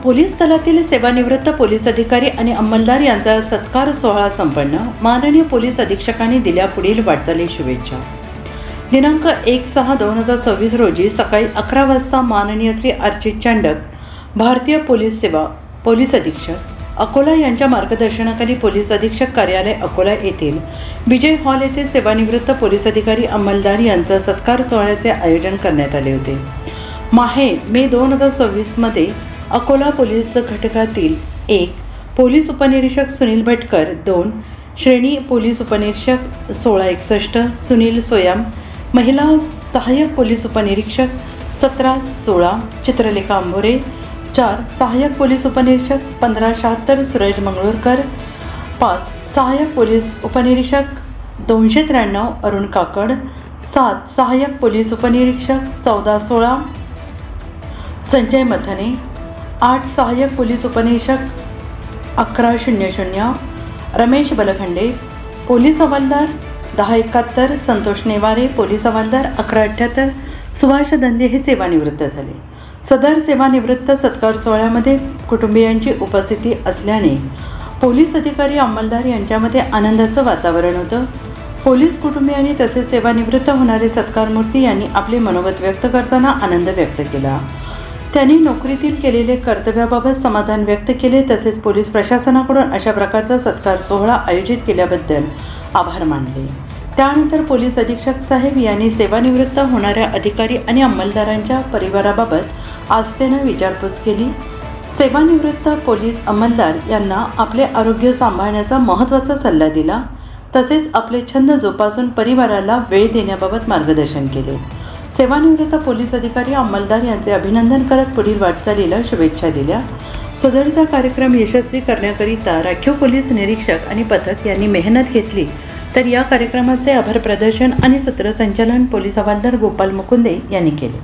Police दलातील सेवानिवृत्त police अधिकारी आणि अंमलदार यांचा सत्कार सोहळा संपन्न. माननीय पोलीस अधीक्षकांनी दिल्या पुढील वाटचाली शुभेच्छा. दिनांक 1/6/2026 रोजी सकाळी 11 वाजता माननीय श्री अर्चित चांडक, भारतीय पोलीस सेवा पोलीस अधीक्षक अकोला यांच्या मार्गदर्शनाखाली पोलीस अधीक्षक कार्यालय अकोला येथील विजय हॉल येथे सेवानिवृत्त पोलीस अधिकारी अंमलदार यांचा सत्कार सोहळ्याचे आयोजन करण्यात आले होते. मे 2026 मध्ये अकोला पोलीस घटकातील 1 पोलीस उपनिरीक्षक सुनील भटकर, 2 श्रेणी पोलीस उपनिरीक्षक 1661 सुनील सोयाम, महिला सहाय्यक पोलीस उपनिरीक्षक 1716 चित्रलेखा अंभोरे, 4 सहाय्यक पोलीस उपनिरीक्षक 1576 सूरज मंगळूरकर, 5 सहाय्यक पोलीस उपनिरीक्षक 293 अरुण काकड, 7 सहाय्यक पोलीस उपनिरीक्षक 1416 संजय मथने, 8 सहाय्यक पोलीस उपनिरीक्षक 1100 रमेश बलखंडे, पोलीस हवालदार 1071 संतोष नेवारे, पोलीस हवालदार 1178 सुभाष दंदे हे सेवानिवृत्त झाले. सदर सेवानिवृत्त सत्कार सोहळ्यामध्ये कुटुंबियांची उपस्थिती असल्याने पोलीस अधिकारी अंमलदार यांच्यामध्ये आनंदाचं वातावरण होतं. पोलीस कुटुंबियांनी तसेच सेवानिवृत्त होणारे सत्कारमूर्ती यांनी आपले मनोगत व्यक्त करताना आनंद व्यक्त केला. त्यांनी नोकरीतील केलेले कर्तव्याबाबत समाधान व्यक्त केले. तसेच पोलीस प्रशासनाकडून अशा प्रकारचा सत्कार सोहळा आयोजित केल्याबद्दल आभार मानले. त्यानंतर पोलीस अधीक्षक साहेब यांनी सेवानिवृत्त होणाऱ्या अधिकारी आणि अंमलदारांच्या परिवाराबाबत आस्थेनं विचारपूस केली. सेवानिवृत्त पोलीस अंमलदार यांना आपले आरोग्य सांभाळण्याचा महत्त्वाचा सल्ला दिला. तसेच आपले छंद जोपासून परिवाराला वेळ देण्याबाबत मार्गदर्शन केले. सेवानिवृत्त पोलीस अधिकारी अंमलदार यांचे अभिनंदन करत पुढील वाटचालीला शुभेच्छा दिल्या. सदरचा कार्यक्रम यशस्वी करण्याकरिता राखीव पोलीस निरीक्षक आणि पथक यांनी मेहनत घेतली. तर या कार्यक्रमाचे आभार प्रदर्शन आणि सूत्रसंचालन पोलीस हवालदार गोपाल मुकुंदे यांनी केले.